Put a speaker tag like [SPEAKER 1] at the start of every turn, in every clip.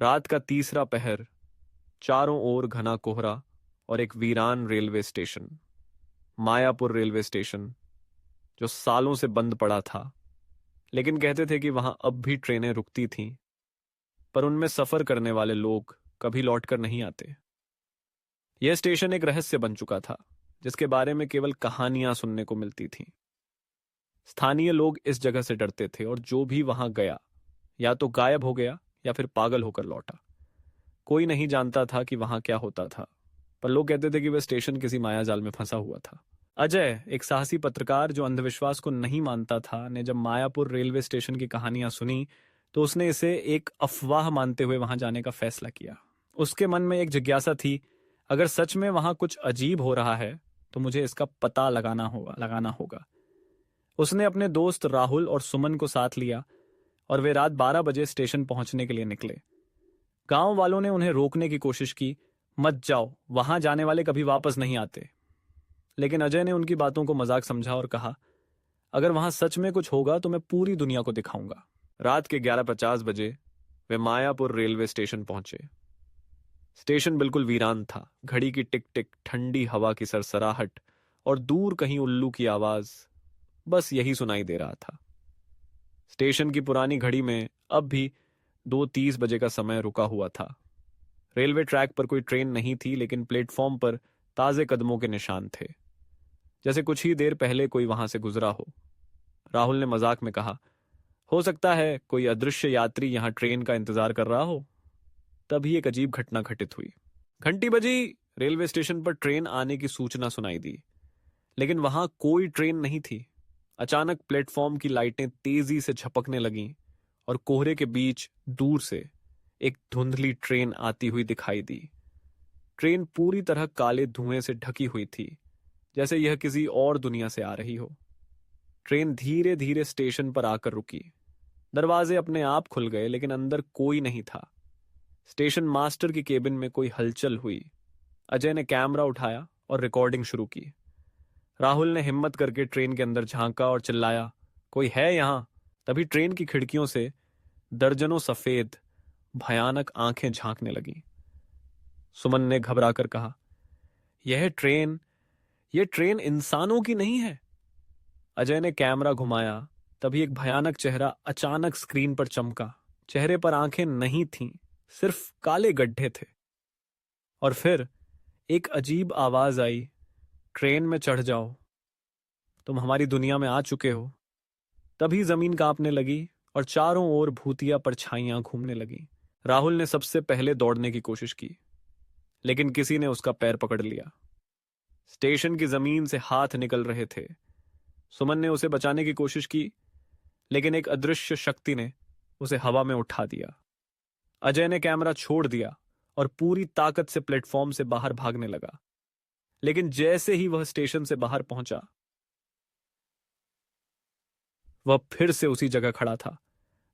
[SPEAKER 1] रात का तीसरा पहर, चारों ओर घना कोहरा और एक वीरान railway station, Mayapur railway station, जो सालों से बंद पड़ा था। लेकिन कहते थे कि वहां अब भी ट्रेनें रुकती थीं, पर उनमें सफर करने वाले लोग कभी लौटकर नहीं आते। यह स्टेशन एक रहस्य बन चुका था, जिसके बारे में केवल कहानियां सुनने को मिलती थीं। स्थानीय लोग इस जगह से डरते थे और जो भी वहां गया या तो गायब हो गया या फिर पागल होकर लौटा। कोई नहीं जानता था कि वहां क्या होता था, पर लोग कहते थे कि वह स्टेशन किसी मायाजाल में फंसा हुआ था। अजय, एक साहसी पत्रकार जो अंधविश्वास को नहीं मानता था, ने जब मायापुर रेलवे स्टेशन की कहानियां सुनी तो उसने इसे एक अफवाह मानते हुए वहां जाने का फैसला किया। उसके मन में एक जिज्ञासा थी, अगर सच में वहां कुछ अजीब हो रहा है तो मुझे इसका पता लगाना होगा। उसने अपने दोस्त राहुल और सुमन को साथ लिया और वे रात 12 बजे स्टेशन पहुंचने के लिए निकले। गांव वालों ने उन्हें रोकने की कोशिश की, मत जाओ, वहां जाने वाले कभी वापस नहीं आते। लेकिन अजय ने उनकी बातों को मजाक समझा और कहा, अगर वहां सच में कुछ होगा तो मैं पूरी दुनिया को दिखाऊंगा। रात के 11:50 बजे वे मायापुर रेलवे स्टेशन पहुंचे। स्टेशन बिल्कुल वीरान था। घड़ी की टिक टिक, ठंडी हवा की सरसराहट और दूर कहीं उल्लू की आवाज, बस यही सुनाई दे रहा था। स्टेशन की पुरानी घड़ी में अब भी 2:30 बजे का समय रुका हुआ था। रेलवे ट्रैक पर कोई ट्रेन नहीं थी, लेकिन प्लेटफॉर्म पर ताजे कदमों के निशान थे, जैसे कुछ ही देर पहले कोई वहां से गुजरा हो। राहुल ने मजाक में कहा, हो सकता है कोई अदृश्य यात्री यहां ट्रेन का इंतजार कर रहा हो। तभी एक अजीब घटना घटित हुई। घंटी बजी, रेलवे स्टेशन पर ट्रेन आने की सूचना सुनाई दी, लेकिन वहां कोई ट्रेन नहीं थी। अचानक प्लेटफॉर्म की लाइटें तेजी से झपकने लगीं और कोहरे के बीच दूर से एक धुंधली ट्रेन आती हुई दिखाई दी। ट्रेन पूरी तरह काले धुएं से ढकी हुई थी, जैसे यह किसी और दुनिया से आ रही हो। ट्रेन धीरे धीरे स्टेशन पर आकर रुकी। दरवाजे अपने आप खुल गए, लेकिन अंदर कोई नहीं था। स्टेशन मास्टर की केबिन में कोई हलचल हुई। अजय ने कैमरा उठाया और रिकॉर्डिंग शुरू की। राहुल ने हिम्मत करके ट्रेन के अंदर झांका और चिल्लाया, कोई है यहां? तभी ट्रेन की खिड़कियों से दर्जनों सफेद भयानक आंखें झांकने लगी। सुमन ने घबराकर कहा, यह ट्रेन इंसानों की नहीं है। अजय ने कैमरा घुमाया। तभी एक भयानक चेहरा अचानक स्क्रीन पर चमका। चेहरे पर आंखें नहीं थीं, सिर्फ काले गड्ढे थे। और फिर एक अजीब आवाज आई, ट्रेन में चढ़ जाओ, तुम हमारी दुनिया में आ चुके हो। तभी जमीन कांपने लगी और चारों ओर भूतिया परछाइयां घूमने लगी। राहुल ने सबसे पहले दौड़ने की कोशिश की, लेकिन किसी ने उसका पैर पकड़ लिया। स्टेशन की जमीन से हाथ निकल रहे थे। सुमन ने उसे बचाने की कोशिश की, लेकिन एक अदृश्य शक्ति ने उसे हवा में उठा दिया। अजय ने कैमरा छोड़ दिया और पूरी ताकत से प्लेटफॉर्म से बाहर भागने लगा। लेकिन जैसे ही वह स्टेशन से बाहर पहुंचा, वह फिर से उसी जगह खड़ा था।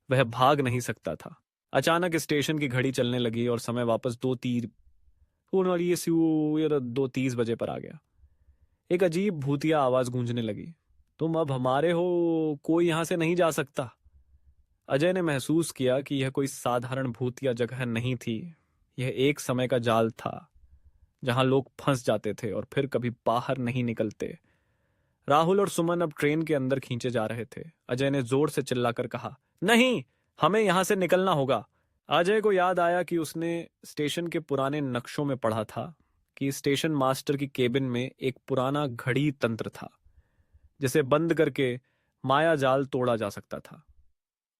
[SPEAKER 1] वह भाग नहीं सकता था। अचानक स्टेशन की घड़ी चलने लगी और समय वापस 2:30 बजे पर आ गया। एक अजीब भूतिया आवाज गूंजने लगी, तुम अब हमारे हो, कोई यहां से नहीं जा सकता। अजय ने महसूस किया कि यह कोई साधारण भूतिया जगह नहीं थी। यह एक समय का जाल था, जहां लोग फंस जाते थे और फिर कभी बाहर नहीं निकलते। राहुल और सुमन अब ट्रेन के अंदर खींचे जा रहे थे। अजय ने जोर से चिल्लाकर कहा, नहीं, हमें यहां से निकलना होगा। अजय को याद आया कि उसने स्टेशन के पुराने नक्शों में पढ़ा था कि स्टेशन मास्टर की केबिन में एक पुराना घड़ी तंत्र था, जिसे बंद करके माया जाल तोड़ा जा सकता था।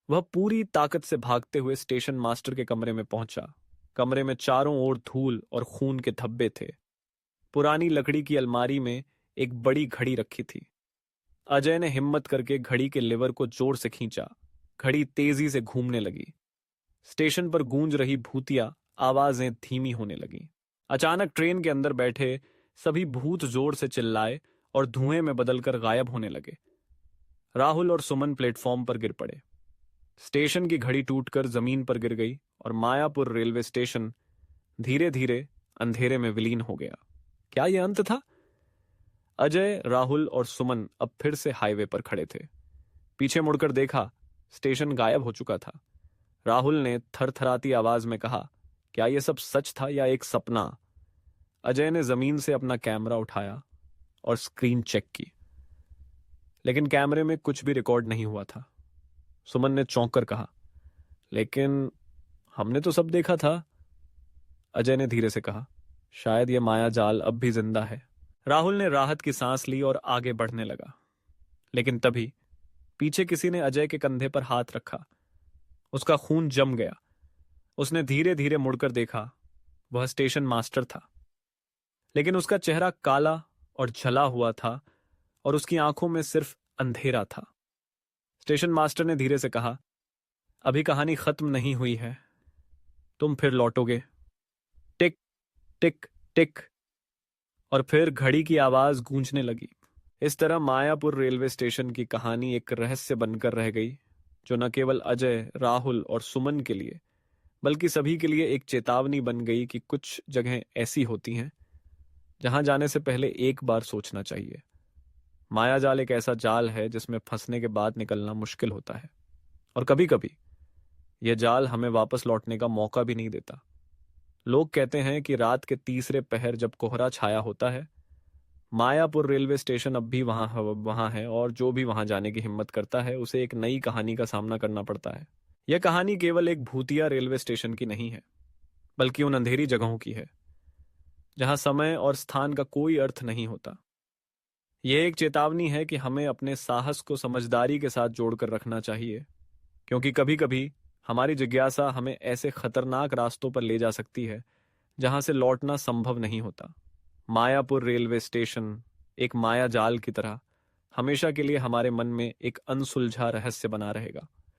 [SPEAKER 1] वह पूरी ताकत से भागते हुए स्टेशन मास्टर के कमरे में पहुंचा। कमरे में चारों ओर धूल और खून के धब्बे थे। पुरानी लकड़ी की अलमारी में एक बड़ी घड़ी रखी थी। अजय ने हिम्मत करके घड़ी के लिवर को जोर से खींचा। घड़ी तेजी से घूमने लगी। स्टेशन पर गूंज रही भूतिया आवाजें धीमी होने लगी। अचानक ट्रेन के अंदर बैठे सभी भूत जोर से चिल्लाए और धुएं में बदलकर गायब होने लगे। राहुल और सुमन प्लेटफॉर्म पर गिर पड़े। स्टेशन की घड़ी टूटकर जमीन पर गिर गई और मायापुर रेलवे स्टेशन धीरे धीरे अंधेरे में विलीन हो गया। क्या यह अंत था? अजय, राहुल और सुमन अब फिर से हाईवे पर खड़े थे। पीछे मुड़कर देखा, स्टेशन गायब हो चुका था। राहुल ने थरथराती आवाज में कहा, क्या यह सब सच था या एक सपना? अजय ने जमीन से अपना कैमरा उठाया और स्क्रीन चेक की, लेकिन कैमरे में कुछ भी रिकॉर्ड नहीं हुआ था। सुमन ने चौंक कर कहा, लेकिन हमने तो सब देखा था। अजय ने धीरे से कहा, शायद यह माया जाल अब भी जिंदा है। राहुल ने राहत की सांस ली और आगे बढ़ने लगा, लेकिन तभी पीछे किसी ने अजय के कंधे पर हाथ रखा। उसका खून जम गया। उसने धीरे धीरे मुड़कर देखा। वह स्टेशन मास्टर था, लेकिन उसका चेहरा काला और झला हुआ था और उसकी आंखों में सिर्फ अंधेरा था। स्टेशन मास्टर ने धीरे से कहा, अभी कहानी खत्म नहीं हुई है, तुम फिर लौटोगे। टिक टिक टिक। और फिर घड़ी की आवाज गूंजने लगी। इस तरह मायापुर रेलवे स्टेशन की कहानी एक रहस्य बनकर रह गई, जो न केवल अजय, राहुल और सुमन के लिए बल्कि सभी के लिए एक चेतावनी बन गई कि कुछ जगहें ऐसी होती हैं जहां जाने से पहले एक बार सोचना चाहिए। मायाजाल एक ऐसा जाल है जिसमें फंसने के बाद निकलना मुश्किल होता है, और कभी कभी यह जाल हमें वापस लौटने का मौका भी नहीं देता। लोग कहते हैं कि रात के तीसरे पहर जब कोहरा छाया होता है, मायापुर रेलवे स्टेशन अब भी वहां है, और जो भी वहां जाने की हिम्मत करता है उसे एक नई कहानी का सामना करना पड़ता है। यह कहानी केवल एक भूतिया रेलवे स्टेशन की नहीं है, बल्कि उन अंधेरी जगहों की है जहां समय और स्थान का कोई अर्थ नहीं होता। यह एक चेतावनी है कि हमें अपने साहस को समझदारी के साथ जोड़कर रखना चाहिए, क्योंकि कभी कभी हमारी जिज्ञासा हमें ऐसे खतरनाक रास्तों पर ले जा सकती है जहां से लौटना संभव नहीं होता। मायापुर रेलवे स्टेशन एक माया जाल की तरह हमेशा के लिए हमारे मन में एक अनसुलझा रहस्य बना रहेगा।